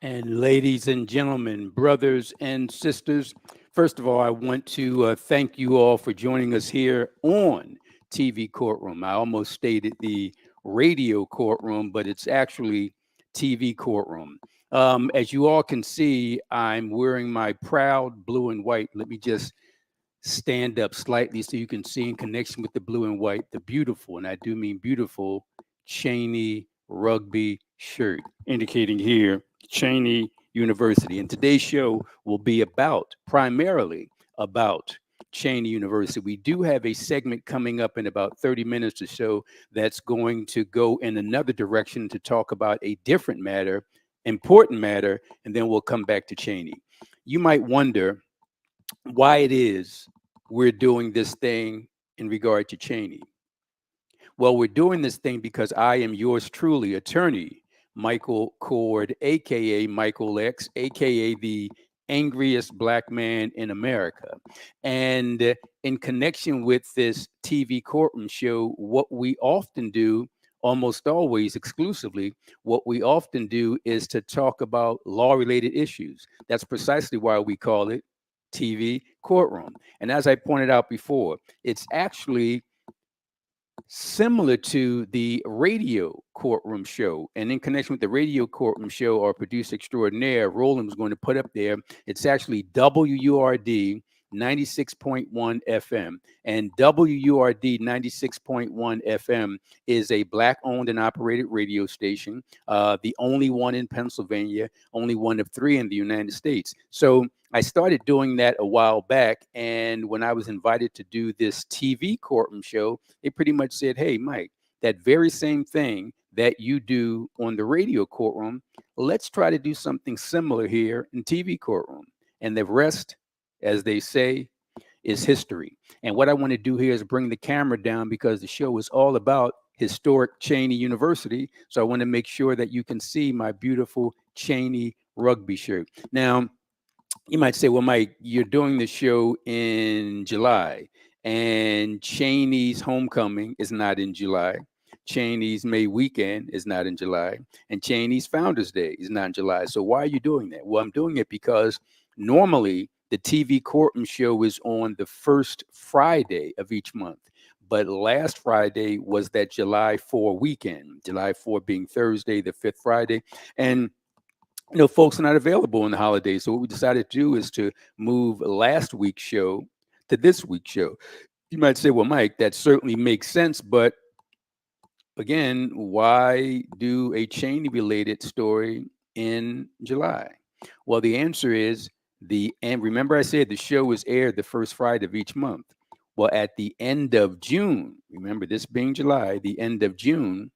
And ladies and gentlemen, brothers and sisters, first of all, I want to thank you all for joining us here on TV Courtroom. I almost stated the radio courtroom, but it's actually TV Courtroom. As you all can see, I'm wearing my proud blue and white. Let me just stand up slightly so you can see in connection with the blue and white, the beautiful, and I do mean beautiful, Cheyney rugby shirt, indicating here Cheyney University. And today's show will be primarily about Cheyney University. We do have a segment coming up in about 30 minutes or so that's going to go in another direction to talk about a different matter, important matter, and then we'll come back to Cheyney. You might wonder why it is we're doing this thing in regard to Cheyney. Well, we're doing this thing because I am yours truly, attorney Michael Cord, aka Michael X, aka the angriest black man in America. And in connection with this TV courtroom show, what we often do, almost always exclusively, what we often do is to talk about law related issues. That's precisely why we call it TV courtroom. And as I pointed out before, it's actually similar to the radio courtroom show. And in connection with the radio courtroom show, our producer extraordinaire, Roland, was going to put up there, it's actually WURD 96.1 FM. And WURD 96.1 FM is a Black owned and operated radio station, the only one in Pennsylvania, only one of three in the United States. So I started doing that a while back. And when I was invited to do this TV courtroom show, they pretty much said, hey, Mike, that very same thing that you do on the radio courtroom, let's try to do something similar here in TV courtroom. And the rest, as they say, is history. And what I want to do here is bring the camera down because the show is all about historic Cheyney University. So I want to make sure that you can see my beautiful Cheyney rugby shirt. Now, you might say, well, Mike, you're doing the show in July, and Cheyney's homecoming is not in July. Cheyney's May weekend is not in July, and Cheyney's Founders Day is not in July. So why are you doing that? Well, I'm doing it because normally the TV courtroom show is on the first Friday of each month. But last Friday was that July 4 weekend, July 4 being Thursday, the fifth Friday. And folks are not available on the holidays. So what we decided to do is to move last week's show to this week's show. You might say, well, Mike, that certainly makes sense. But again, why do a Cheyney related story in July? Well, the answer is and remember I said the show is aired the first Friday of each month. Well, at the end of June, remember this being July, the end of June,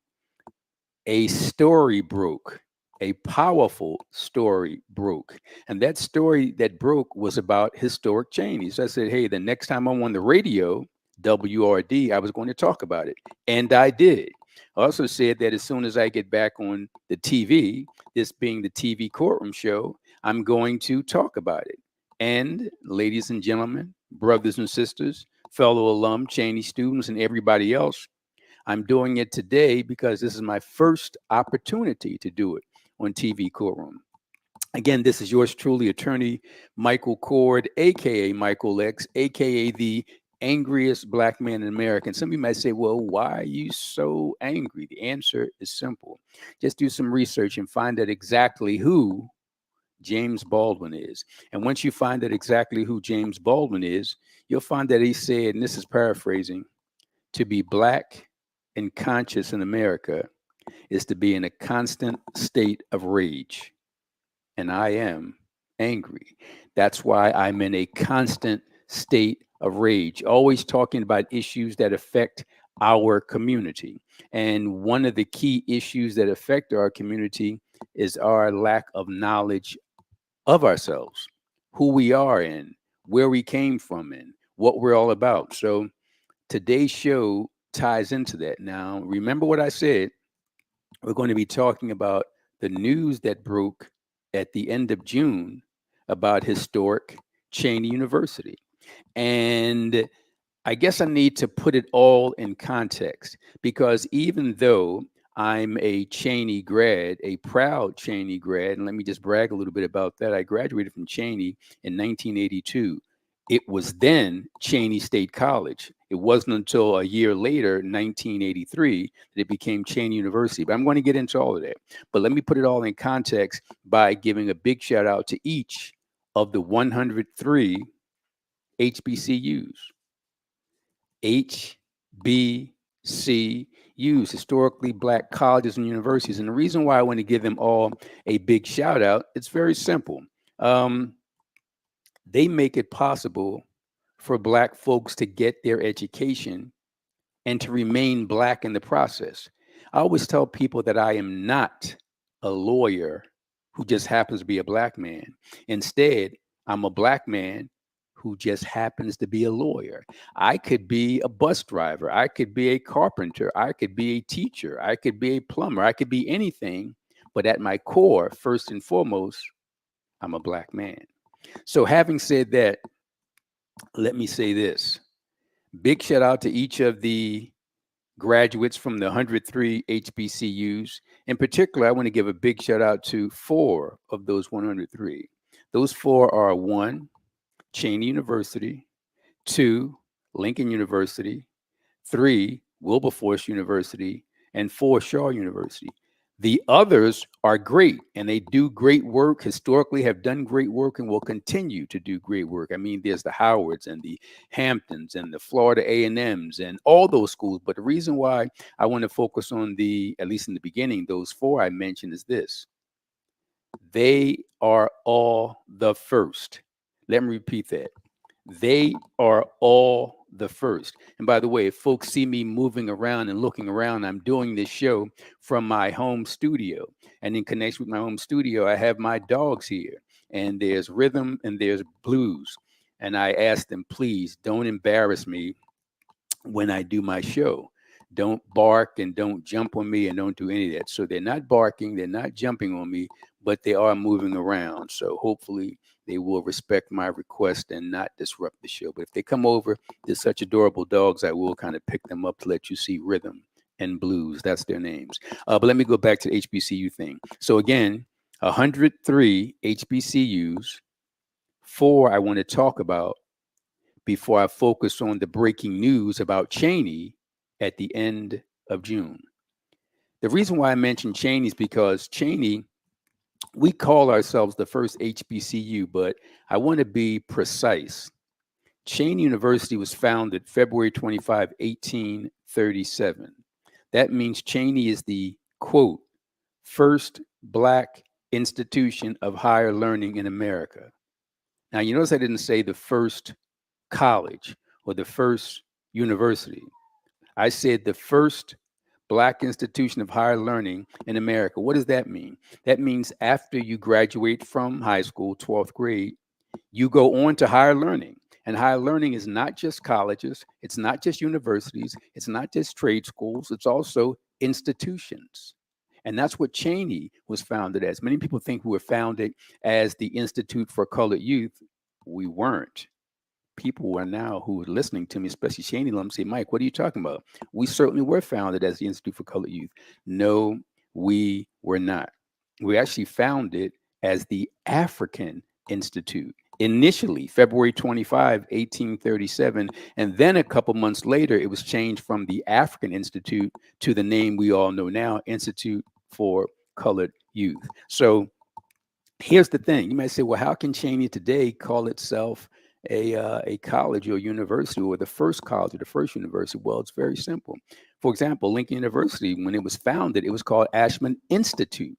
a story broke. A powerful story broke. And that story that broke was about historic Cheyney. So I said, hey, the next time I'm on the radio, WRD, I was going to talk about it. And I did. I also said that as soon as I get back on the TV, this being the TV courtroom show, I'm going to talk about it. And ladies and gentlemen, brothers and sisters, fellow alum, Cheyney students, and everybody else, I'm doing it today because this is my first opportunity to do it on TV Courtroom. Again, this is yours truly, attorney Michael Cord, aka Michael X, aka the angriest black man in America. And some of you might say, well, why are you so angry? The answer is simple. Just do some research and find out exactly who James Baldwin is. And once you find out exactly who James Baldwin is, you'll find that he said, and this is paraphrasing, to be black and conscious in America is to be in a constant state of rage. And I am angry. That's why I'm in a constant state of rage, always talking about issues that affect our community. And one of the key issues that affect our community is our lack of knowledge of ourselves, who we are and where we came from and what we're all about. So today's show ties into that. Now, remember what I said. We're going to be talking about the news that broke at the end of June about historic Cheyney University. And I guess I need to put it all in context because even though I'm a Cheyney grad, a proud Cheyney grad. And let me just brag a little bit about that. I graduated from Cheyney in 1982. It was then Cheyney State College. It wasn't until a year later, 1983, that it became Cheyney University. But I'm going to get into all of that. But let me put it all in context by giving a big shout out to each of the 103 HBCUs. HBCUs, historically black colleges and universities. And the reason why I want to give them all a big shout out, it's very simple. Um, they make it possible for black folks to get their education and to remain black in the process. I always tell people that I am not a lawyer who just happens to be a black man. Instead, I'm a black man who just happens to be a lawyer. I could be a bus driver. I could be a carpenter. I could be a teacher. I could be a plumber. I could be anything. But at my core, first and foremost, I'm a black man. So having said that, let me say this. Big shout out to each of the graduates from the 103 HBCUs. In particular, I want to give a big shout out to 4 of those 103. Those 4 are 1, Cheyney University, 2, Lincoln University, 3, Wilberforce University, and 4, Shaw University. The others are great and they do great work, historically have done great work and will continue to do great work. I mean, there's the Howards and the Hamptons and the Florida A&Ms and all those schools. But the reason why I want to focus on at least in the beginning, those 4 I mentioned is this. They are all the first. Let me repeat that. They are all the first. And by the way, if folks see me moving around and looking around, I'm doing this show from my home studio. And in connection with my home studio, I have my dogs here. And there's rhythm and there's blues. And I ask them, please don't embarrass me when I do my show. Don't bark and don't jump on me and don't do any of that. So they're not barking, they're not jumping on me, but they are moving around. So hopefully they will respect my request and not disrupt the show. But if they come over, they're such adorable dogs, I will kind of pick them up to let you see rhythm and blues. That's their names. But let me go back to the HBCU thing. So again, 103 HBCUs, 4 I want to talk about before I focus on the breaking news about Cheyney at the end of June. The reason why I mentioned Cheyney is because Cheyney, we call ourselves the first HBCU, but I want to be precise. Cheyney University was founded February 25, 1837. That means Cheyney is the, quote, first black institution of higher learning in America. Now, you notice I didn't say the first college or the first university. I said the first black institution of higher learning in America. What does that mean? That means after you graduate from high school, 12th grade, you go on to higher learning. And higher learning is not just colleges, it's not just universities, it's not just trade schools, it's also institutions. And that's what Cheyney was founded as. Many people think we were founded as the Institute for Colored Youth. We weren't. People are now who are listening to me, especially Cheyney alums, say, Mike, what are you talking about? We certainly were founded as the Institute for Colored Youth. No, we were not. We actually founded as the African Institute. Initially, February 25, 1837, and then a couple months later, it was changed from the African Institute to the name we all know now, Institute for Colored Youth. So here's the thing. You might say, well, how can Cheyney today call itself a college or university or the first college or the first university? Well, it's very simple. For example, Lincoln University, when it was founded, it was called Ashman Institute.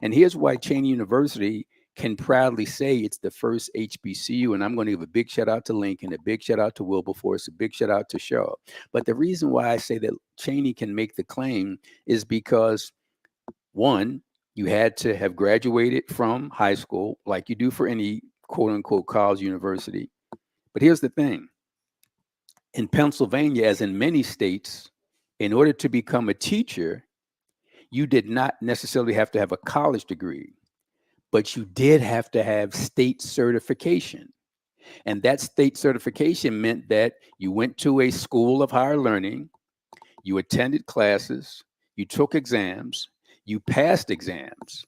And here's why Cheyney University can proudly say it's the first HBCU. And I'm going to give a big shout out to Lincoln, a big shout out to Wilberforce, a big shout out to Shaw. But the reason why I say that Cheyney can make the claim is because, one, you had to have graduated from high school like you do for any quote unquote college university. But here's the thing. In Pennsylvania, as in many states, in order to become a teacher, you did not necessarily have to have a college degree, but you did have to have state certification. And that state certification meant that you went to a school of higher learning, you attended classes, you took exams, you passed exams.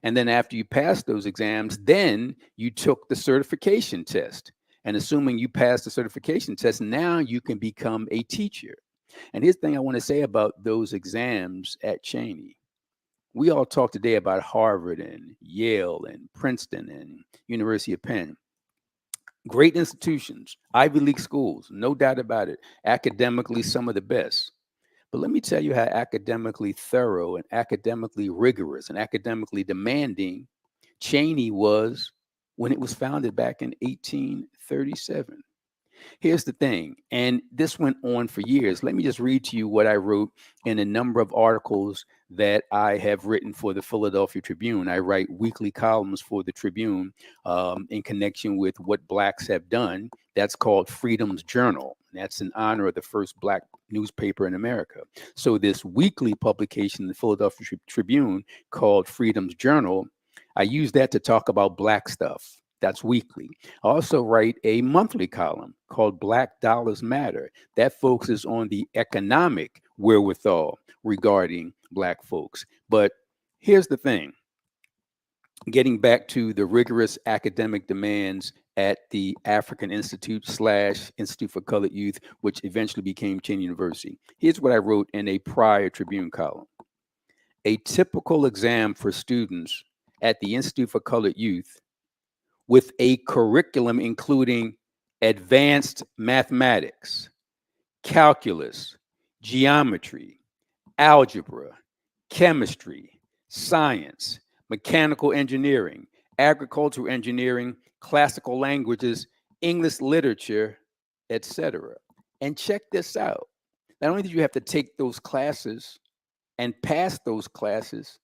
And then after you passed those exams, then you took the certification test. And assuming you passed the certification test, now you can become a teacher. And here's the thing I want to say about those exams at Cheyney. We all talk today about Harvard and Yale and Princeton and University of Penn. Great institutions, Ivy League schools, no doubt about it. Academically, some of the best. But let me tell you how academically thorough and academically rigorous and academically demanding Cheyney was when it was founded back in 1837. Here's the thing, and this went on for years. Let me just read to you what I wrote in a number of articles that I have written for the Philadelphia Tribune. I write weekly columns for the Tribune in connection with what Blacks have done. That's called Freedom's Journal. That's in honor of the first Black newspaper in America. So this weekly publication, the Philadelphia Tribune, called Freedom's Journal, I use that to talk about Black stuff. That's weekly. I also write a monthly column called Black Dollars Matter. That focuses on the economic wherewithal regarding Black folks. But here's the thing. Getting back to the rigorous academic demands at the African Institute / Institute for Colored Youth, which eventually became Cheyney University. Here's what I wrote in a prior Tribune column. A typical exam for students at the Institute for Colored Youth with a curriculum including advanced mathematics, calculus, geometry, algebra, chemistry, science, mechanical engineering, agricultural engineering, classical languages, English literature, etc. And check this out. Not only did you have to take those classes and pass those classes,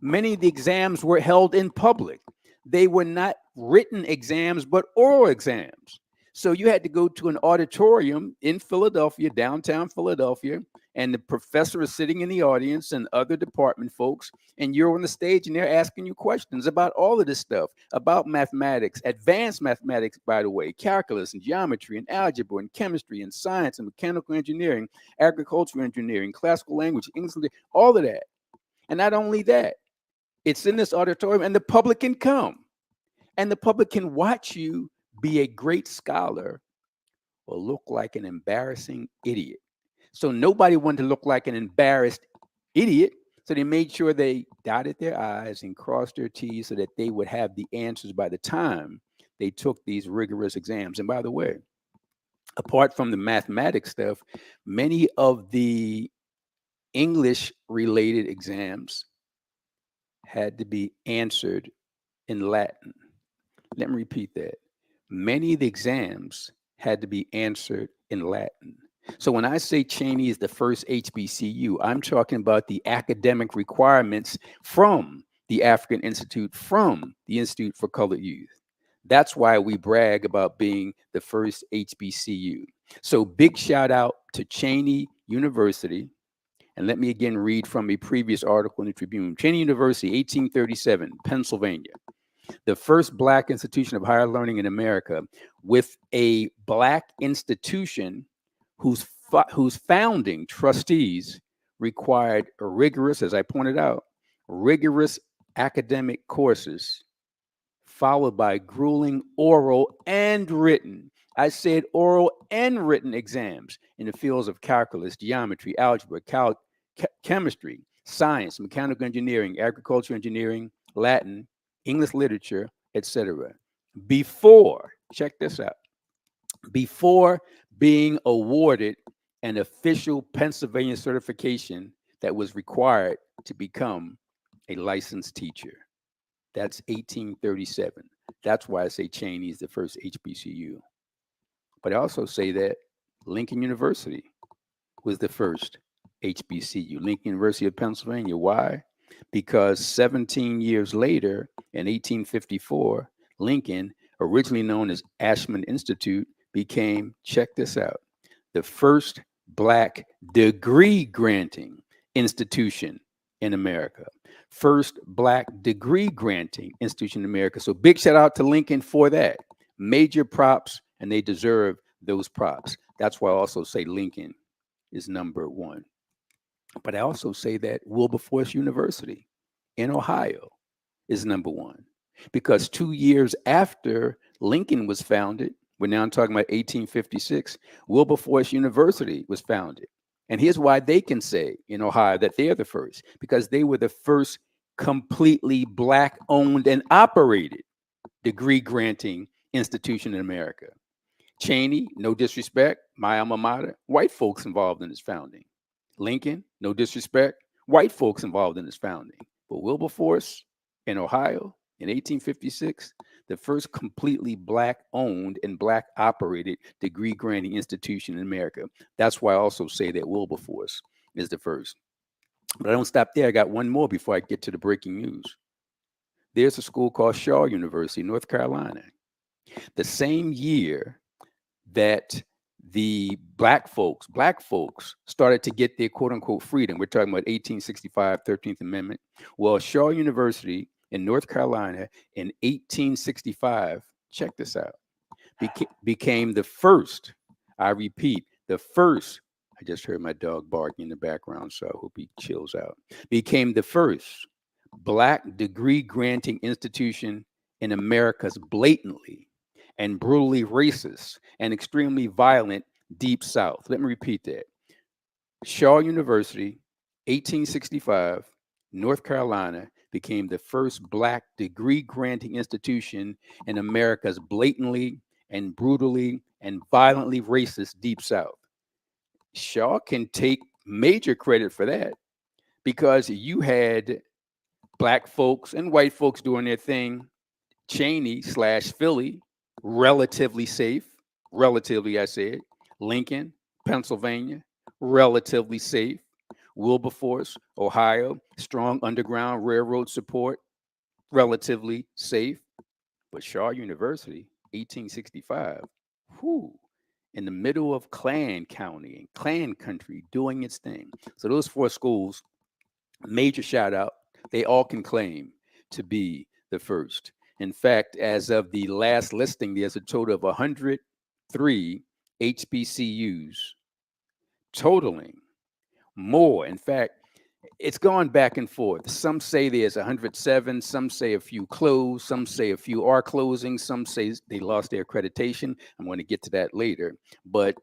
many of the exams were held in public. They were not written exams, but oral exams. So you had to go to an auditorium in Philadelphia, downtown Philadelphia, and the professor is sitting in the audience and other department folks, and you're on the stage and they're asking you questions about all of this stuff, about mathematics, advanced mathematics, by the way, calculus and geometry and algebra and chemistry and science and mechanical engineering, agricultural engineering, classical language, English, all of that. And not only that, it's in this auditorium and the public can come and the public can watch you be a great scholar or look like an embarrassing idiot. So nobody wanted to look like an embarrassed idiot. So they made sure they dotted their I's and crossed their T's so that they would have the answers by the time they took these rigorous exams. And by the way, apart from the mathematics stuff, many of the English related exams had to be answered in Latin. Let me repeat that. Many of the exams had to be answered in Latin. So when I say Cheyney is the first HBCU, I'm talking about the academic requirements from the African Institute, from the Institute for Colored Youth. That's why we brag about being the first HBCU. So big shout out to Cheyney University. And let me again read from a previous article in the Tribune. Cheyney University, 1837, Pennsylvania. The first Black institution of higher learning in America, with a Black institution whose founding trustees required rigorous, as I pointed out, rigorous academic courses, followed by grueling oral and written, I said oral and written exams in the fields of calculus, geometry, algebra, chemistry, science, mechanical engineering, agricultural engineering, Latin, English literature, etc. Before, check this out, before being awarded an official Pennsylvania certification that was required to become a licensed teacher. That's 1837. That's why I say Cheyney is the first HBCU. But I also say that Lincoln University was the first HBCU, Lincoln University of Pennsylvania. Why? Because 17 years later, in 1854, Lincoln, originally known as Ashman Institute, became, check this out, the first Black degree granting institution in America. First Black degree granting institution in America. So big shout out to Lincoln for that. Major props, and they deserve those props. That's why I also say Lincoln is number one. But I also say that Wilberforce University in Ohio is number one because 2 years after Lincoln was founded, we're now talking about 1856, Wilberforce University was founded. And here's why they can say in Ohio that they're the first, because they were the first completely Black owned and operated degree granting institution in America. Cheyney, no disrespect, my alma mater, white folks involved in its founding. Lincoln, no disrespect, white folks involved in its founding. But Wilberforce in Ohio in 1856, the first completely Black owned and Black operated degree granting institution in America. That's why I also say that Wilberforce is the first. But I don't stop there. I got one more before I get to the breaking news. There's a school called Shaw University, North Carolina. The same year that the black folks started to get their quote unquote freedom. We're talking about 1865, 13th Amendment. Well, Shaw University in North Carolina in 1865, check this out, became the first, I repeat, the first, I just heard my dog barking in the background, so I hope he chills out, became the first Black degree granting institution in America's blatantly and brutally racist and extremely violent Deep South. Let me repeat that. Shaw University, 1865, North Carolina, became the first Black degree granting institution in America's blatantly and brutally and violently racist Deep South. Shaw can take major credit for that because you had Black folks and white folks doing their thing. Cheyney / Philly, relatively safe. Relatively, I said. Lincoln, Pennsylvania, relatively safe. Wilberforce, Ohio, strong underground railroad support, relatively safe. But Shaw University, 1865, whew, in the middle of Klan County and Klan country doing its thing. So those four schools, major shout out, they all can claim to be the first. In fact, as of the last listing, there's a total of 103 HBCUs, totaling more. In fact, it's gone back and forth. Some say there's 107, some say a few closed, some say a few are closing, some say they lost their accreditation. I'm going to get to that later. But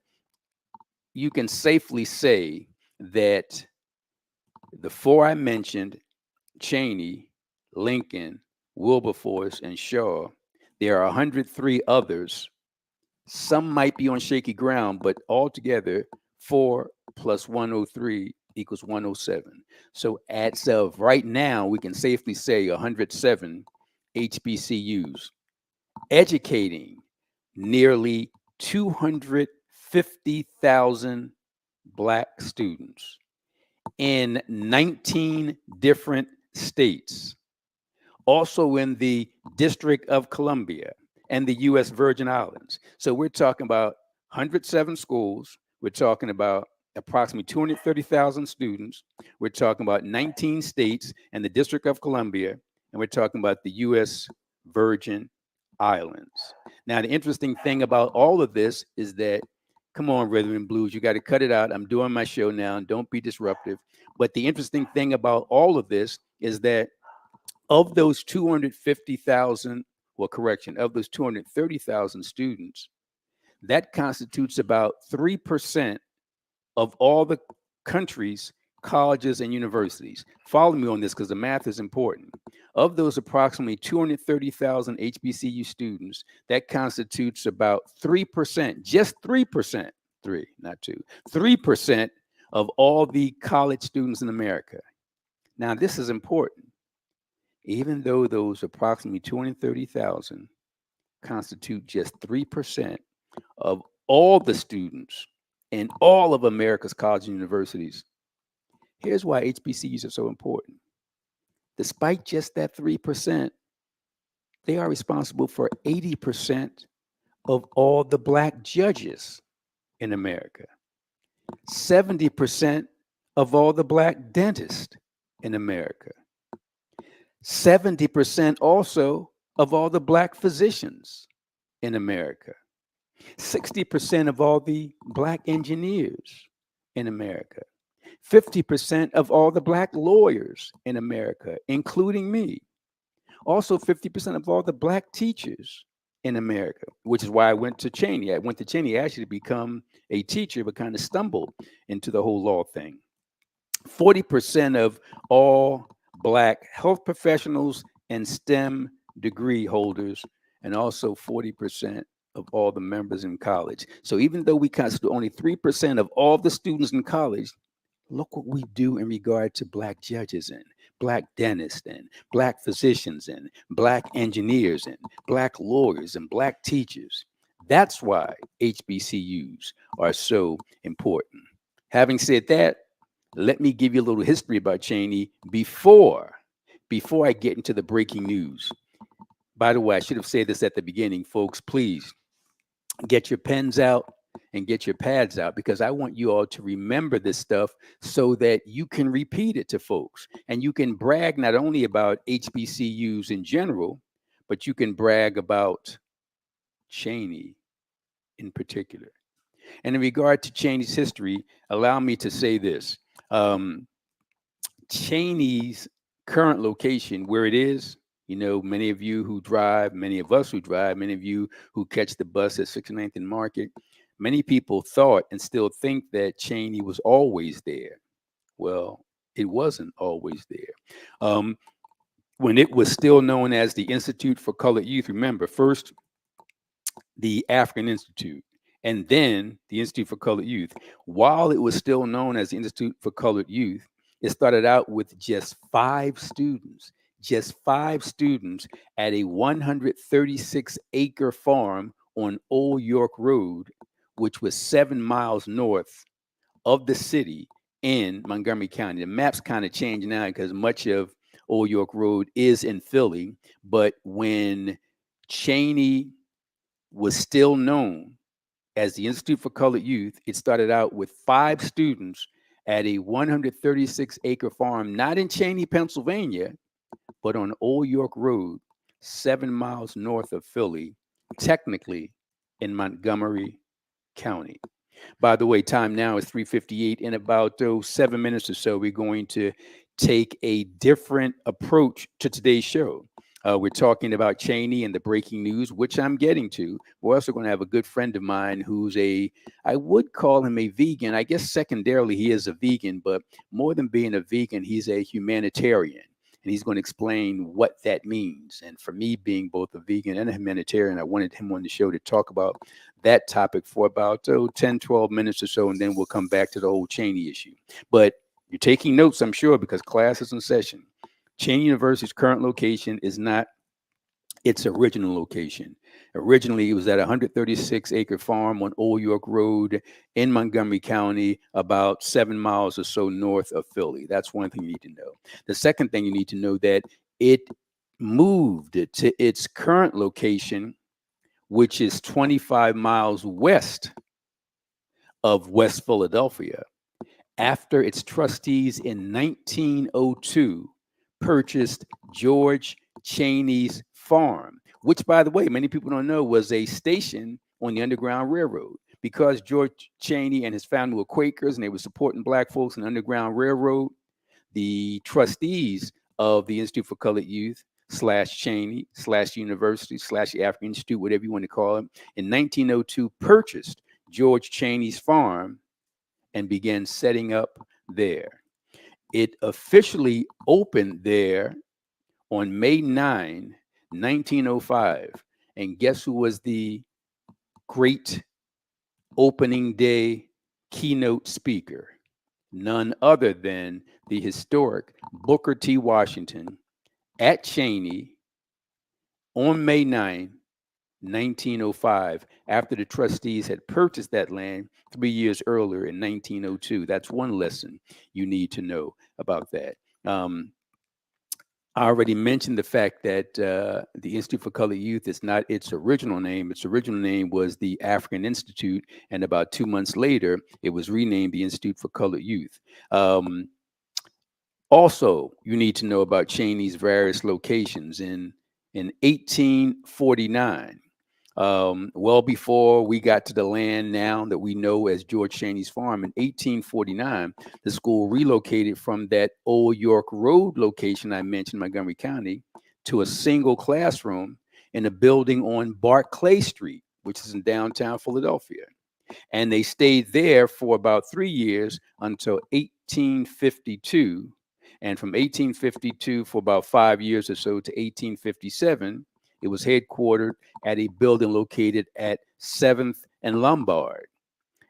you can safely say that the four I mentioned, Cheyney, Lincoln, Wilberforce, and Shaw, there are 103 others. Some might be on shaky ground, but altogether, 4 plus 103 equals 107. So as of right now, we can safely say 107 HBCUs, educating nearly 250,000 Black students in 19 different states, also in the District of Columbia and the U.S. Virgin Islands. So we're talking about 107 schools. We're talking about approximately 230,000 students. We're talking about 19 states and the District of Columbia, and we're talking about the U.S. Virgin Islands. Now, the interesting thing about all of this is that, come on, Rhythm and Blues, you got to cut it out. I'm doing my show now, and don't be disruptive. But the interesting thing about all of this is that of those 250,000, well, correction, of those 230,000 students, that constitutes about 3% of all the country's colleges and universities. Follow me on this because the math is important. Of those approximately 230,000 HBCU students, that constitutes about 3%, just 3%, three, not two, 3% of all the college students in America. Now, this is important. Even though those approximately 230,000 constitute just 3% of all the students in all of America's colleges and universities, here's why HBCUs are so important. Despite just that 3%, they are responsible for 80% of all the Black judges in America, 70% of all the Black dentists in America, 70% also of all the Black physicians in America, 60% of all the Black engineers in America, 50% of all the black lawyers in America, including me. Also, 50% of all the black teachers in America, which is why I went to Cheyney. I went to Cheyney actually to become a teacher, but kind of stumbled into the whole law thing. 40% of all black health professionals and STEM degree holders, and also 40% of all the members in college. So even though we constitute only 3% of all the students in college, look what we do in regard to black judges and black dentists and black physicians and black engineers and black lawyers and black teachers. That's why HBCUs are so important. Having said that, let me give you a little history about Cheyney before I get into the breaking news. By the way, I should have said this at the beginning, folks. Please get your pens out and get your pads out, because I want you all to remember this stuff so that you can repeat it to folks and you can brag not only about HBCUs in general, but you can brag about Cheyney in particular. And in regard to Cheyney's history, allow me to say this. Um, Cheyney's current location, where it is, many of you who drive, many of us who drive, many of you who catch the bus at 69th and Market, many people thought and still think that Cheyney was always there. Well, it wasn't always there. When it was still known as the Institute for Colored Youth, remember, first the African Institute, and then the Institute for Colored Youth. While it was still known as the Institute for Colored Youth, it started out with just five students at a 136-acre farm on Old York Road, which was 7 miles north of the city in Montgomery County. The maps kind of changed now because much of Old York Road is in Philly, but when Cheyney was still known as the Institute for Colored Youth, it started out with five students at a 136-acre farm, not in Cheyney, Pennsylvania, but on Old York Road, 7 miles north of Philly, technically in Montgomery County. By the way, time now is 3:58. In about 7 minutes or so, we're going to take a different approach to today's show. We're talking about Cheyney and the breaking news, which I'm getting to. We're also going to have a good friend of mine who's I would call him a vegan. I guess secondarily, he is a vegan, but more than being a vegan, he's a humanitarian. And he's going to explain what that means. And for me, being both a vegan and a humanitarian, I wanted him on the show to talk about that topic for about 10, 12 minutes or so, and then we'll come back to the whole Cheyney issue. But you're taking notes, I'm sure, because class is in session. Cheyney University's current location is not its original location. Originally, it was at a 136-acre farm on Old York Road in Montgomery County, about 7 miles or so north of Philly. That's one thing you need to know. The second thing you need to know that it moved to its current location, which is 25 miles west of West Philadelphia, after its trustees in 1902 purchased George Cheyney's farm, which, by the way, many people don't know was a station on the Underground Railroad. Because George Cheyney and his family were Quakers and they were supporting black folks in the Underground Railroad, the trustees of the Institute for Colored Youth / Cheyney / University / the African Institute, whatever you want to call it, in 1902 purchased George Cheyney's farm and began setting up there. It officially opened there on May 9, 1905. And guess who was the great opening day keynote speaker? None other than the historic Booker T. Washington at Cheyney on May 9, 1905, after the trustees had purchased that land 3 years earlier in 1902. That's one lesson you need to know about that. I already mentioned the fact that the Institute for Colored Youth is not its original name. Its original name was the African Institute, and about 2 months later, it was renamed the Institute for Colored Youth. Also, you need to know about Cheyney's various locations. In 1849, well before we got to the land now that we know as George Cheyney's farm. In 1849, the school relocated from that Old York Road location I mentioned, Montgomery County, to a single classroom in a building on Barclay Street, which is in downtown Philadelphia. And they stayed there for about 3 years until 1852. And from 1852 for about 5 years or so to 1857, it was headquartered at a building located at 7th and Lombard.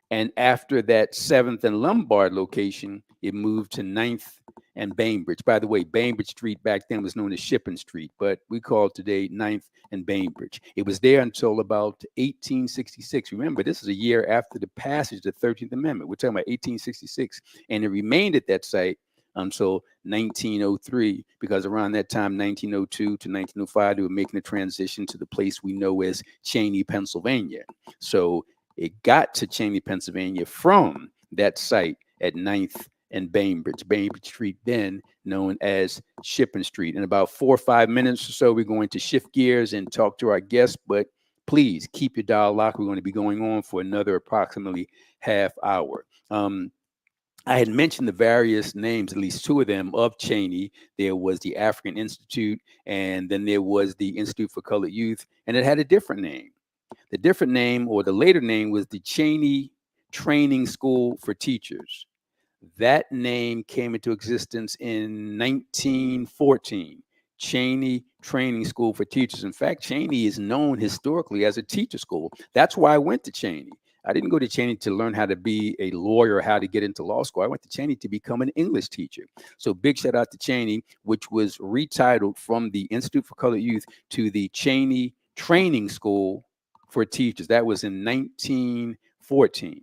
And after that 7th and Lombard location, it moved to 9th and Bainbridge. By the way, Bainbridge Street back then was known as Shipping Street, but we call it today 9th and Bainbridge. It was there until about 1866. Remember, this is a year after the passage of the 13th Amendment. We're talking about 1866. And it remained at that site until 1903, because around that time, 1902 to 1905, they were making a transition to the place we know as Cheyney, Pennsylvania. So it got to Cheyney, Pennsylvania from that site at 9th and Bainbridge Street, then known as Shipping Street. In about 4 or 5 minutes or so, we're going to shift gears and talk to our guests, but please keep your dial locked. We're going to be going on for another approximately half hour. I had mentioned the various names, at least two of them, of Cheyney. There was the African Institute, and then there was the Institute for Colored Youth, and it had a different name. The different name, or the later name, was the Cheyney Training School for Teachers. That name came into existence in 1914. Cheyney Training School for Teachers. In fact, Cheyney is known historically as a teacher school. That's why I went to Cheyney. I didn't go to Cheyney to learn how to be a lawyer, how to get into law school. I went to Cheyney to become an English teacher. So big shout out to Cheyney, which was retitled from the Institute for Colored Youth to the Cheyney Training School for Teachers. That was in 1914.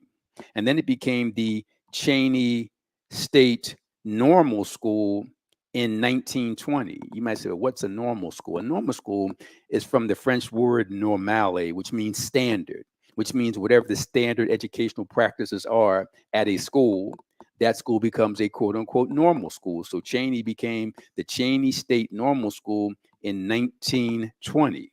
And then it became the Cheyney State Normal School in 1920. You might say, well, what's a normal school? A normal school is from the French word normale, which means standard, which means whatever the standard educational practices are at a school, that school becomes a quote unquote normal school. So Cheyney became the Cheyney State Normal School in 1920.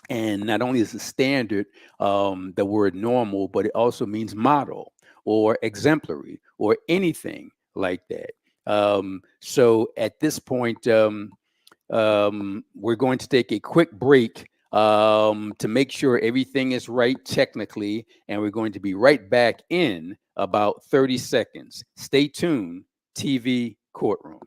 And not only is the standard the word normal, but it also means model or exemplary or anything like that. So at this point, we're going to take a quick break to make sure everything is right technically, and we're going to be right back in about 30 seconds. Stay tuned, TV Courtroom.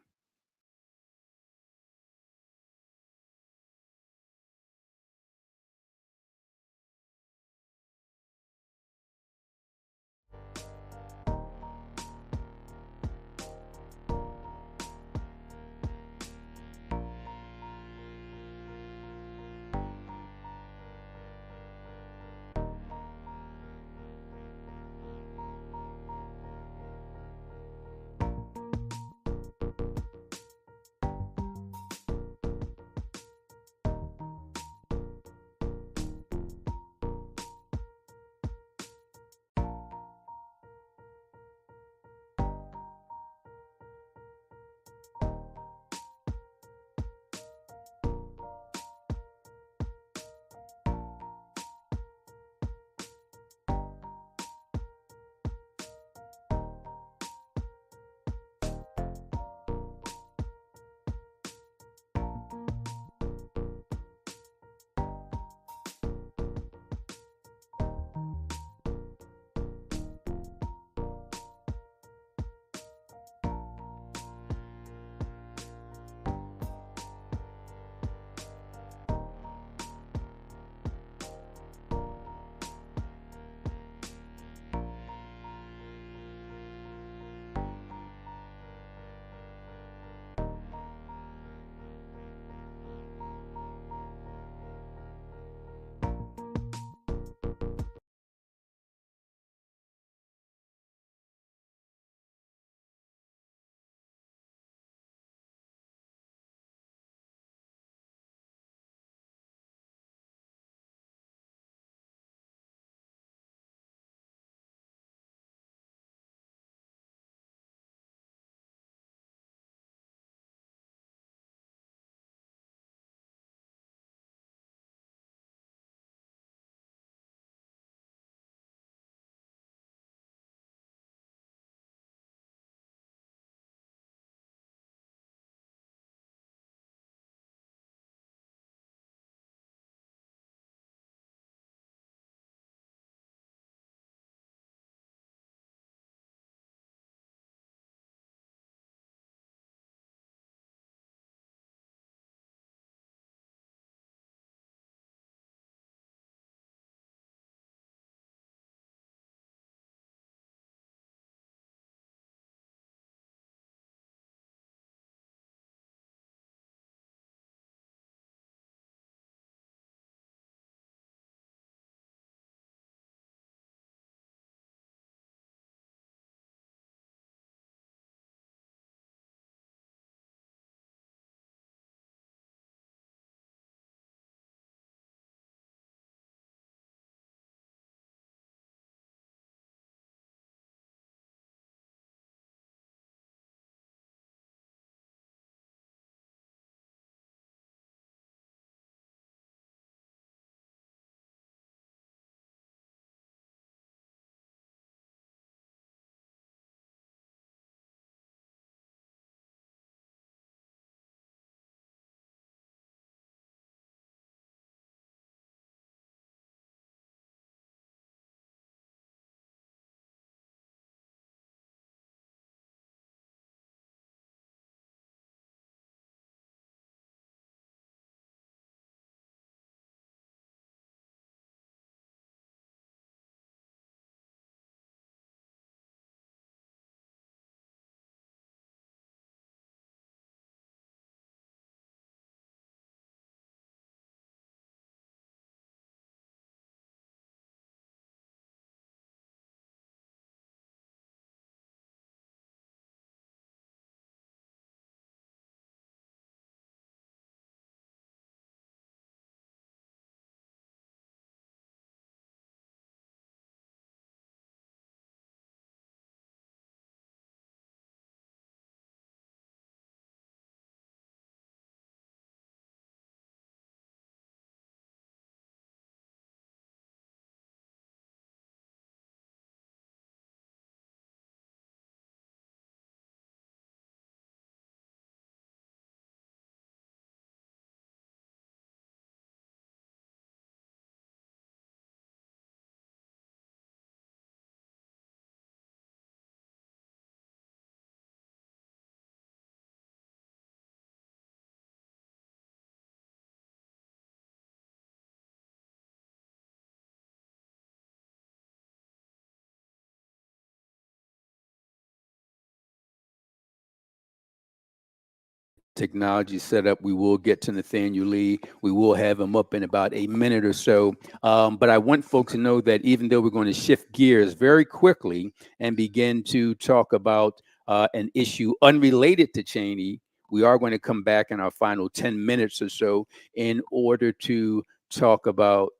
technology set up. We will get to Nathaniel Lee. We will have him up in about a minute or so. But I want folks to know that even though we're going to shift gears very quickly and begin to talk about an issue unrelated to Cheyney, we are going to come back in our final 10 minutes or so in order to talk about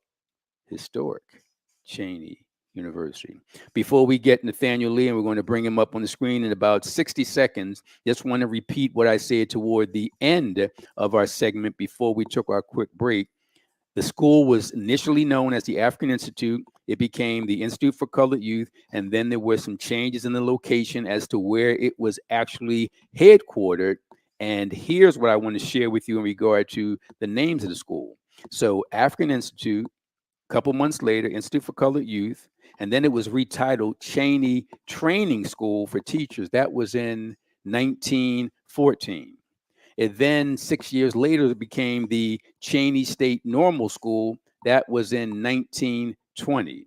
historic Cheyney University. Before we get Nathaniel Lee, and we're going to bring him up on the screen in about 60 seconds, just want to repeat what I said toward the end of our segment before we took our quick break. The school was initially known as the African Institute. It became the Institute for Colored Youth, and then there were some changes in the location as to where it was actually headquartered. And here's what I want to share with you in regard to the names of the school. So African Institute, a couple months later, Institute for Colored Youth, and then it was retitled Cheyney Training School for Teachers. That was in 1914. And then 6 years later, it became the Cheyney State Normal School. That was in 1920.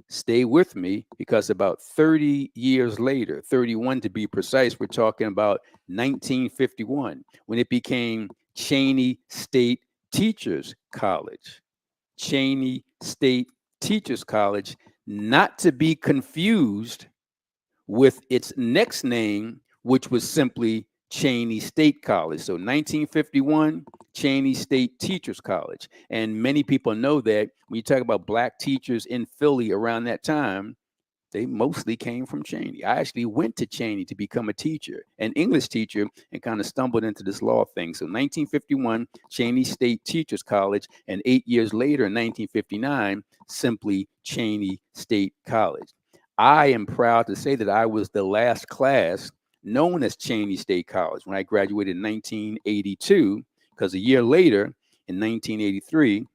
Stay with me, because about 30 years later, 31 to be precise, we're talking about 1951, when it became Cheyney State Teachers College. Cheyney State Teachers College, not to be confused with its next name, which was simply Cheyney State College. So 1951, Cheyney State Teachers College. And many people know that when you talk about Black teachers in Philly around that time, they mostly came from Cheyney. I actually went to Cheyney to become a teacher, an English teacher, and kind of stumbled into this law thing. So 1951, Cheyney State Teachers College, and 8 years later, in 1959, simply Cheyney State College. I am proud to say that I was the last class known as Cheyney State College when I graduated in 1982, because a year later, in 1983,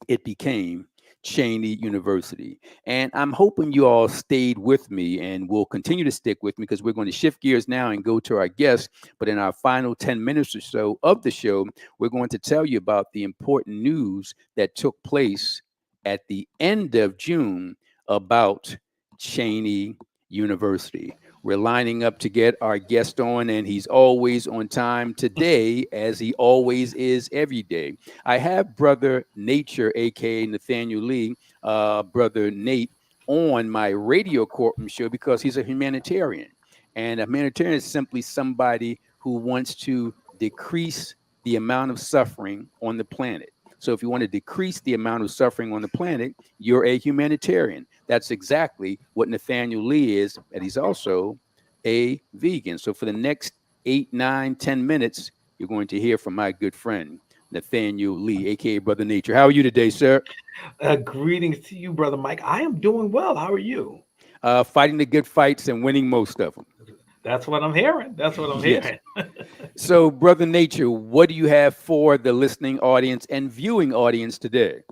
it became Cheyney University. And I'm hoping you all stayed with me and will continue to stick with me, because we're going to shift gears now and go to our guests. But in our final 10 minutes or so of the show, we're going to tell you about the important news that took place at the end of June about Cheyney University. We're lining up to get our guest on, and he's always on time today, as he always is every day. I have Brother Nature, aka Nathaniel Lee, Brother Nate, on my radio courtroom show because he's a humanitarian. And a humanitarian is simply somebody who wants to decrease the amount of suffering on the planet. So if you want to decrease the amount of suffering on the planet, you're a humanitarian. That's exactly what Nathaniel Lee is, and he's also a vegan. So for the next 8, 9, 10 minutes, you're going to hear from my good friend, Nathaniel Lee, aka Brother Nature. How are you today, sir? Greetings to you, Brother Mike. I am doing well. How are you? Fighting the good fights and winning most of them. That's what I'm hearing. That's what I'm Yes. hearing. So, Brother Nature, what do you have for the listening audience and viewing audience today?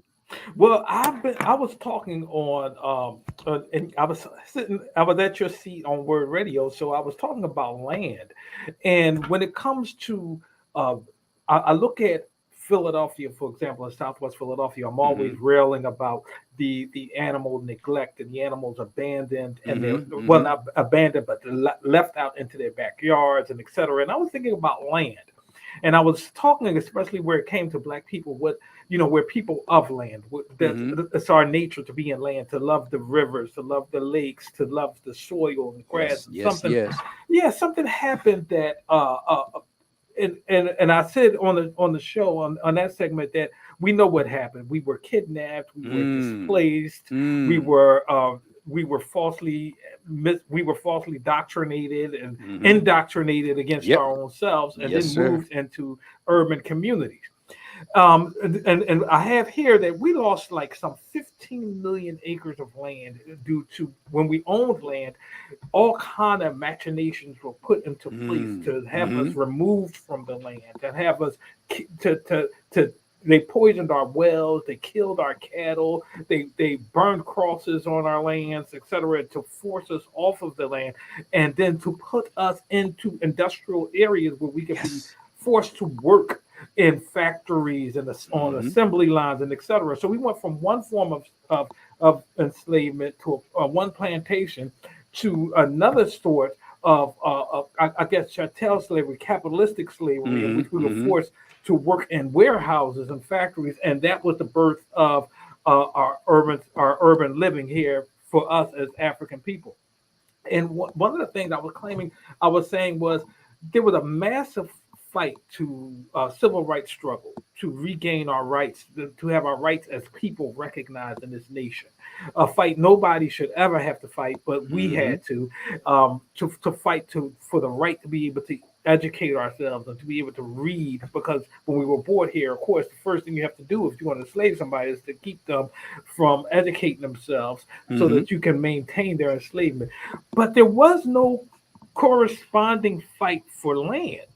Well, I was talking on and I was at your seat on Word Radio, so I was talking about land. And when it comes to uh I look at Philadelphia, for example, in Southwest Philadelphia, I'm always Mm-hmm. railing about the animal neglect and the animals abandoned, and they're Mm-hmm. well, Mm-hmm. not abandoned, but left out into their backyards and etc. And I was thinking about land. And I was talking, especially where it came to Black people, what we're people of land. Mm-hmm. It's our nature to be in land, to love the rivers, to love the lakes, to love the soil and grass. Yes, And yes, something, yes. yeah, something happened that and I said on the show on that segment that we know what happened. We were kidnapped. We were Mm, displaced. We mm, were uh, we were falsely we were falsely doctrinated and mm-hmm. indoctrinated against Yep. our own selves, and Yes, then sir. moved into urban communities. And I have here that we lost like some 15 million acres of land due to when we owned land, all kind of machinations were put into place Mm, to have mm-hmm. us removed from the land, to have us to they poisoned our wells, they killed our cattle, they burned crosses on our lands, etc., to force us off of the land, and then to put us into industrial areas where we could be Yes. forced to work in factories and on Mm-hmm. assembly lines and etc. So we went from one form of enslavement to one plantation to another sort I guess chattel slavery, capitalistic slavery, in Mm-hmm. which we were Mm-hmm. forced to work in warehouses and factories, and that was the birth of our urban living here for us as African people. And one of the things I was saying was there was a massive fight to civil rights struggle to regain our rights, to have our rights as people recognized in this nation. A fight nobody should ever have to fight, but we Mm-hmm. had to fight for the right to be able to educate ourselves and to be able to read, because when we were born here, of course, the first thing you have to do if you want to enslave somebody is to keep them from educating themselves so Mm-hmm. that you can maintain their enslavement. But there was no corresponding fight for land.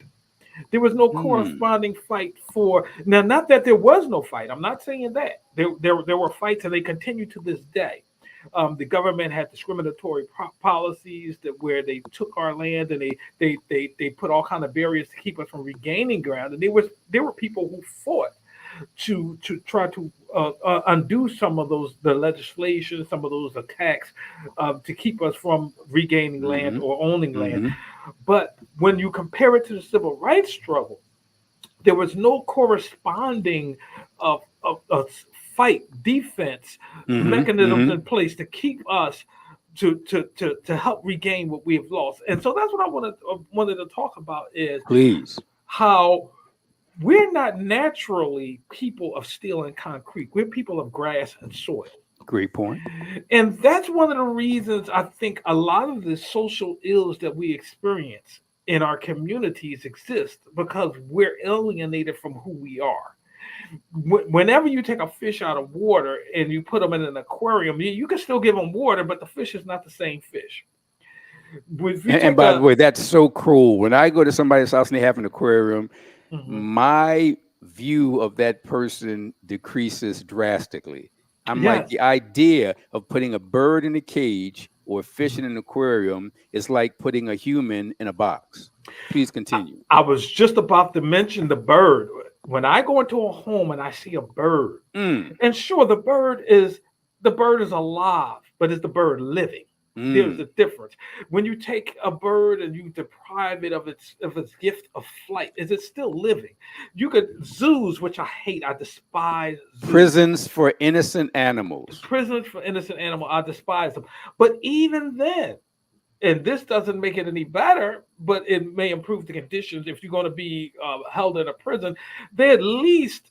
There was no Mm. corresponding fight for now. Not that there was no fight. I'm not saying that there were fights, and they continue to this day. The government had discriminatory policies that where they took our land and they put all kind of barriers to keep us from regaining ground. And there were people who fought to try to undo some of those the legislation, some of those attacks to keep us from regaining land Mm-hmm. or owning land. Mm-hmm. But when you compare it to the civil rights struggle, there was no corresponding of fight defense Mm-hmm. mechanisms Mm-hmm. in place to keep us to help regain what we have lost. And so that's what I wanted to talk about is Please. how we're not naturally people of steel and concrete. We're people of grass and soil. Great point. And that's one of the reasons I think a lot of the social ills that we experience in our communities exist because we're alienated from who we are. Whenever you take a fish out of water and you put them in an aquarium, you can still give them water, but the fish is not the same fish. If you And take by the a way, that's so cruel. When I go to somebody's house and they have an aquarium, Mhm. my view of that person decreases drastically. I'm like, Yes, the idea of putting a bird in a cage or a fish in an aquarium is like putting a human in a box. Please continue. I was just about to mention the bird. When I go into a home and I see a bird, Mm, and sure, the bird is alive, but is the bird living? There's a mm, difference. When you take a bird and you deprive it of its gift of flight, is it still living? You could zoos, which I hate, I despise zoos. prisons for innocent animals. Prisons for innocent animal, I despise them. But even then, and this doesn't make it any better, but it may improve the conditions if you're going to be held in a prison. They at least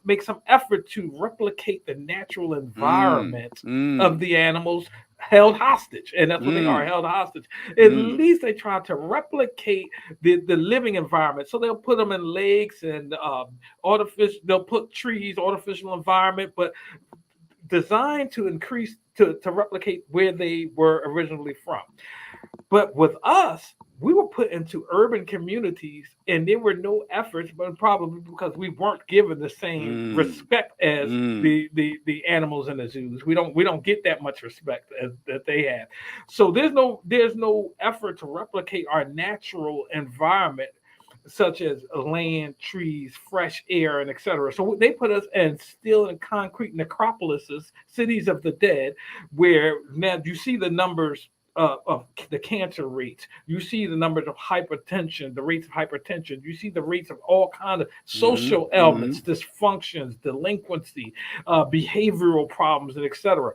make some effort to replicate the natural Mm, environment of mm, the animals held hostage, and that's what they are, mm, held hostage. At mm, least they try to replicate the living environment, so they'll put them in lakes and artificial, they'll put trees, artificial environment, but designed to increase to replicate where they were originally from. But with us, we were put into urban communities, and there were no efforts, but probably because we weren't given the same mm, respect as mm, the animals in the zoos. We don't get that much respect as that they have. So there's no effort to replicate our natural environment, such as land, trees, fresh air, and etc. So they put us in steel and concrete necropolises, cities of the dead, where now you see the numbers of the cancer rates. You see the numbers of hypertension, the rates of hypertension. You see the rates of all kinds of mm, social ailments, mm, dysfunctions, delinquency, behavioral problems, and etc.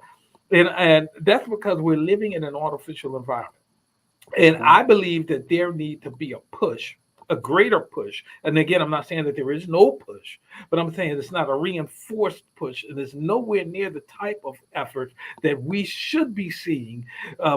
And that's because we're living in an artificial environment. And mm, I believe that there need to be a push, a greater push. And again, I'm not saying that there is no push, but I'm saying it's not a reinforced push. And it's nowhere near the type of effort that we should be seeing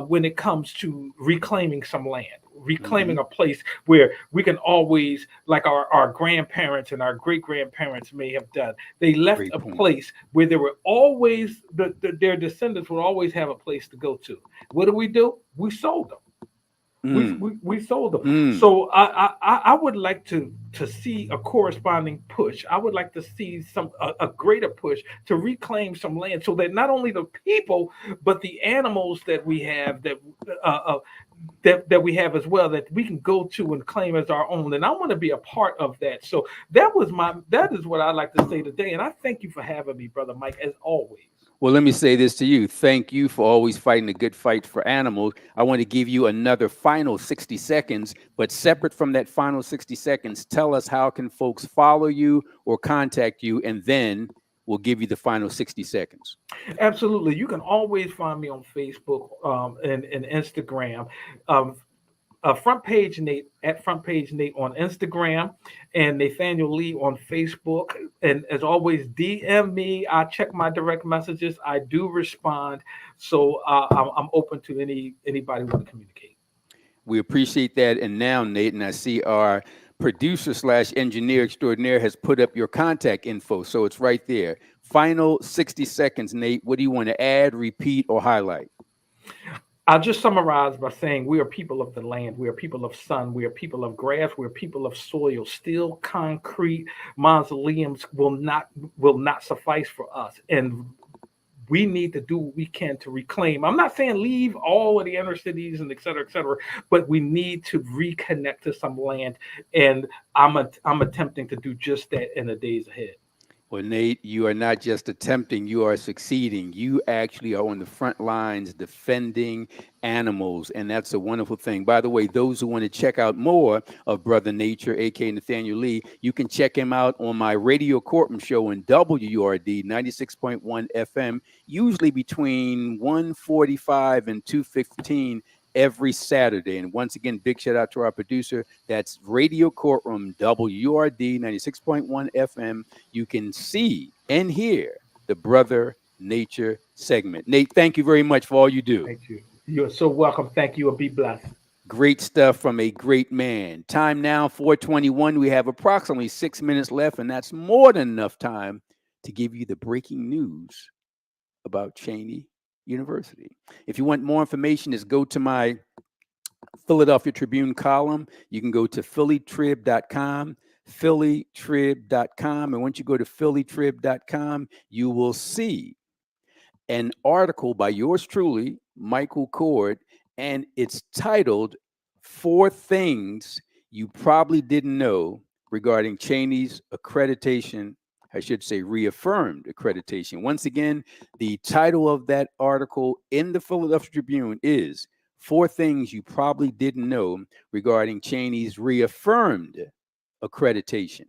when it comes to reclaiming some land, reclaiming mhm. a place where we can always, like our grandparents and our great grandparents may have done, they left Great a point. place where there were always, their descendants would always have a place to go to. What do? We sold them. Mm, We sold them. mm, So I would like to see a corresponding push. I would like to see a greater push to reclaim some land, so that not only the people but the animals that we have that uh, uh, that we have as well, that we can go to and claim as our own. And I want to be a part of that. So that is what I'd like to say today. And I thank you for having me, Brother Mike, as always. Well, let me say this to you. Thank you for always fighting a good fight for animals. I want to give you another final 60 seconds, but separate from that final 60 seconds, tell us how can folks follow you or contact you, and then we'll give you the final 60 seconds. Absolutely. You can always find me on Facebook and Instagram. Um, Front Page Nate at Front Page Nate on Instagram, and Nathaniel Lee on Facebook. And as always, DM me. I check my direct messages. I do respond, so I'm open to anybody want to communicate. We appreciate that. And now, Nate, and I see our producer / engineer extraordinaire has put up your contact info, so it's right there. Final 60 seconds, Nate. What do you want to add, repeat, or highlight? I'll just summarize by saying we are people of the land. We are people of sun. We are people of grass. We are people of soil. Steel, concrete mausoleums will not suffice for us. And we need to do what we can to reclaim. I'm not saying leave all of the inner cities and et cetera, but we need to reconnect to some land. And I'm attempting to do just that in the days ahead. Well, Nate, you are not just attempting, you are succeeding. You actually are on the front lines defending animals, and that's a wonderful thing. By the way, those who want to check out more of Brother Nature, a.k.a. Nathaniel Lee, you can check him out on my radio courtroom show in WURD 96.1 FM, usually between 1:45 and 2:15 every Saturday. And once again, big shout out to our producer. That's Radio Courtroom, WURD 96.1 FM. You can see and hear the Brother Nature segment. Nate, thank you very much for all you do. Thank you. You're so welcome. Thank you, and be blessed. Great stuff from a great man. Time now, 4:21. We have approximately 6 minutes left, and that's more than enough time to give you the breaking news about Cheyney University. If you want more information, just go to my Philadelphia Tribune column. You can go to phillytrib.com, phillytrib.com. And once you go to phillytrib.com, you will see an article by yours truly, Michael Cord, and it's titled 4 Things You Probably Didn't Know Regarding Cheyney's Accreditation, I should say reaffirmed accreditation. Once again, the title of that article in the Philadelphia Tribune is 4 Things You Probably Didn't Know Regarding Cheyney's Reaffirmed Accreditation.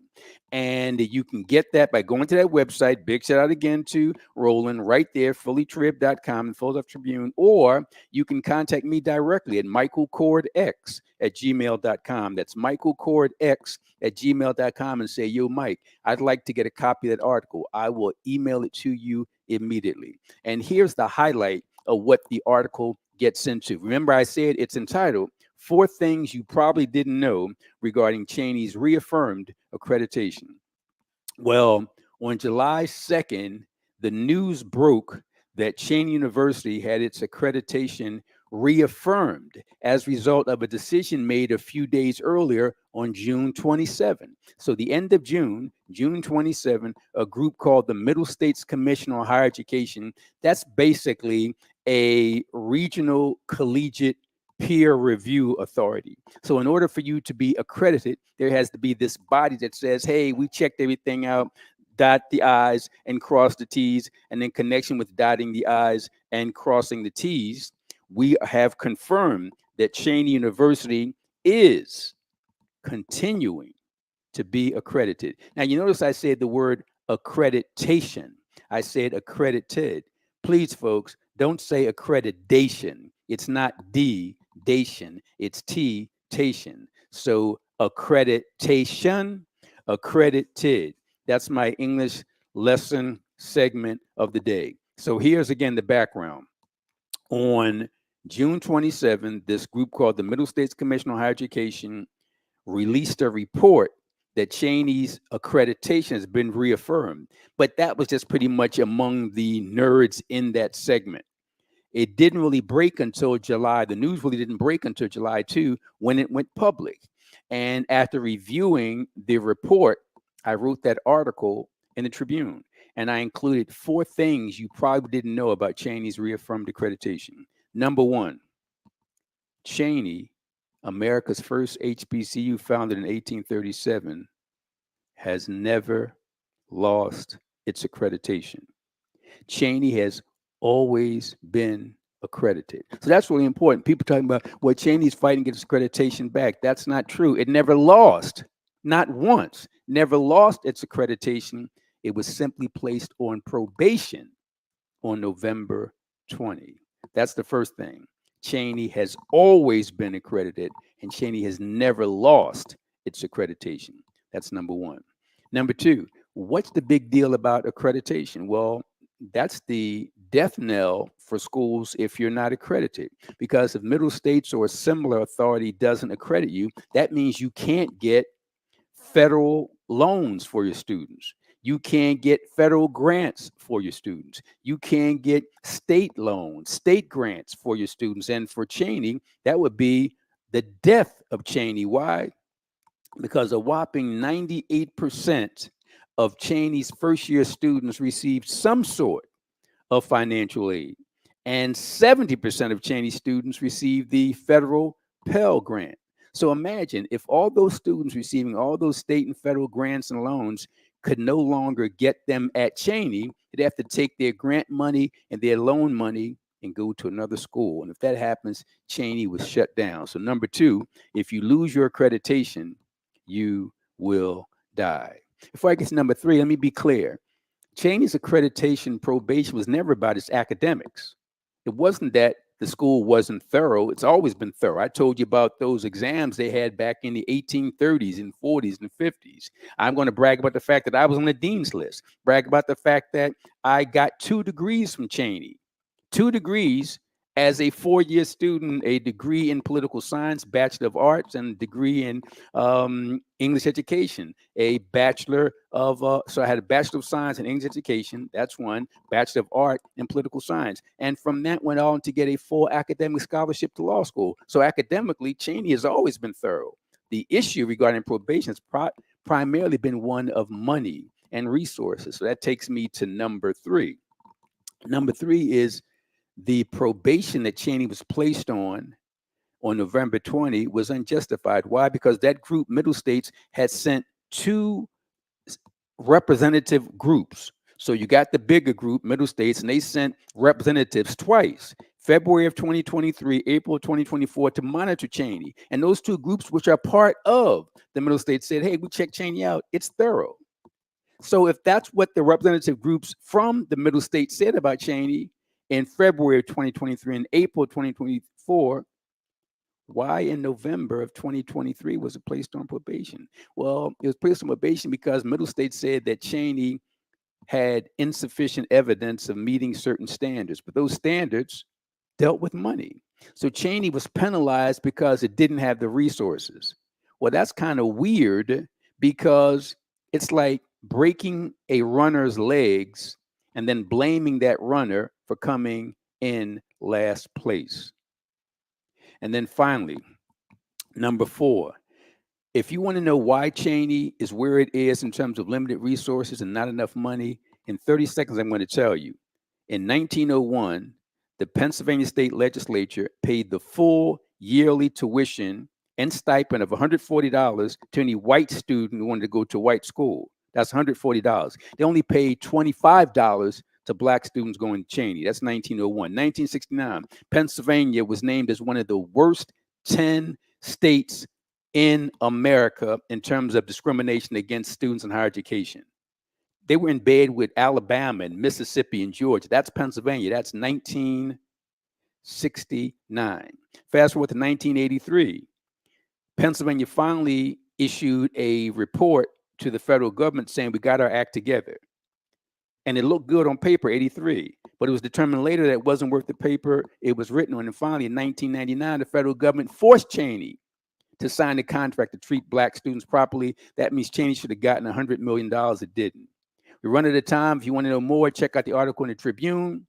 And you can get that by going to that website. Big shout out again to Roland right there, phillytrib.com and Philadelphia Tribune. Or you can contact me directly at michaelcordx@gmail.com. That's michaelcordx@gmail.com and say, yo, Mike, I'd like to get a copy of that article. I will email it to you immediately. And here's the highlight of what the article gets into. Remember, I said it's entitled 4 Things You Probably Didn't Know Regarding Cheyney's Reaffirmed Accreditation. Well, on July 2nd, the news broke that Cheyney University had its accreditation reaffirmed as a result of a decision made a few days earlier on June 27. So the end of June, June 27, a group called the Middle States Commission on Higher Education, that's basically a regional collegiate peer review authority. So in order for you to be accredited, there has to be this body that says, hey, we checked everything out, dot the I's and cross the T's, and in connection with dotting the I's and crossing the T's, we have confirmed that Cheyney University is continuing to be accredited. Now, you notice I said the word accreditation. I said accredited. Please, folks, don't say accreditation. It's not D-dation, it's T-tation. So accreditation, accredited. That's my English lesson segment of the day. So here's again the background. On June 27, this group called the Middle States Commission on Higher Education released a report that Cheyney's accreditation has been reaffirmed. But that was just pretty much among the nerds in that segment. It didn't really break until July. The news really didn't break until July 2 when it went public. And after reviewing the report, I wrote that article in the Tribune. And I included 4 things you probably didn't know about Cheyney's reaffirmed accreditation. Number 1, Cheyney, America's first HBCU founded in 1837, has never lost its accreditation. Cheyney has always been accredited. So that's really important. People talking about, well, Cheyney's fighting to get its accreditation back. That's not true. It never lost, not once, never lost its accreditation. It was simply placed on probation on November 20. That's the first thing. Cheyney has always been accredited, and Cheyney has never lost its accreditation. That's number one. Number two, what's the big deal about accreditation? Well, that's the death knell for schools if you're not accredited. Because if Middle States or a similar authority doesn't accredit you, that means you can't get federal loans for your students. You can get federal grants for your students. You can get state loans, state grants for your students. And for Cheyney, that would be the death of Cheyney. Why? Because a whopping 98% of Cheyney's first year students received some sort of financial aid. And 70% of Cheyney students received the federal Pell Grant. So imagine if all those students receiving all those state and federal grants and loans could no longer get them at Cheyney, they'd have to take their grant money and their loan money and go to another school. And if that happens, Cheyney was shut down. So number two, if you lose your accreditation, you will die. Before I get to number three, let me be clear. Cheyney's accreditation probation was never about its academics. It wasn't that the school wasn't thorough. It's always been thorough. I told you about those exams they had back in the 1830s and 40s and 50s. I'm going to brag about the fact that I was on the dean's list, brag about the fact that I got 2 degrees from Cheyney, 2 degrees as a 4-year student, a degree in political science, Bachelor of Arts, and a degree in English education, a Bachelor of, so I had a Bachelor of Science in English education, that's one, Bachelor of Art in political science. And from that went on to get a full academic scholarship to law school. So academically, Cheyney has always been thorough. The issue regarding probation has primarily been one of money and resources. So that takes me to number three. Number three is the probation that Cheyney was placed on November 20 was unjustified. Why? Because that group, Middle States, had sent 2 representative groups. So you got the bigger group, Middle States, and they sent representatives twice, February of 2023, April of 2024, to monitor Cheyney. And those 2 groups, which are part of the Middle States, said, hey, we checked Cheyney out. It's thorough. So if that's what the representative groups from the Middle States said about Cheyney in February of 2023 and April of 2024, why in November of 2023 was it placed on probation? Well, it was placed on probation because Middle States said that Cheyney had insufficient evidence of meeting certain standards, but those standards dealt with money. So Cheyney was penalized because it didn't have the resources. Well, that's kind of weird because it's like breaking a runner's legs and then blaming that runner for coming in last place. And then finally, number 4, if you want to know why Cheyney is where it is in terms of limited resources and not enough money, in 30 seconds, I'm going to tell you. In 1901, the Pennsylvania State Legislature paid the full yearly tuition and stipend of $140 to any white student who wanted to go to a white school. That's $140. They only paid $25 to black students going to Cheyney. That's 1901. 1969, Pennsylvania was named as one of the worst 10 states in America in terms of discrimination against students in higher education. They were in bed with Alabama and Mississippi and Georgia. That's Pennsylvania. That's 1969. Fast forward to 1983. Pennsylvania finally issued a report to the federal government saying we got our act together. And it looked good on paper, 83. But it was determined later that it wasn't worth the paper it was written on. And finally, in 1999, the federal government forced Cheyney to sign a contract to treat black students properly. That means Cheyney should have gotten $100 million. It didn't. We run out of time. If you want to know more, check out the article in the Tribune.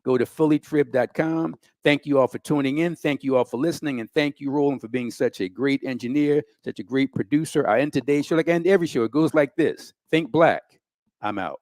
Go to phillytrib.com. Thank you all for tuning in. Thank you all for listening. And thank you, Roland, for being such a great engineer, such a great producer. I end today's show, like I end every show. It goes like this. Think black. I'm out.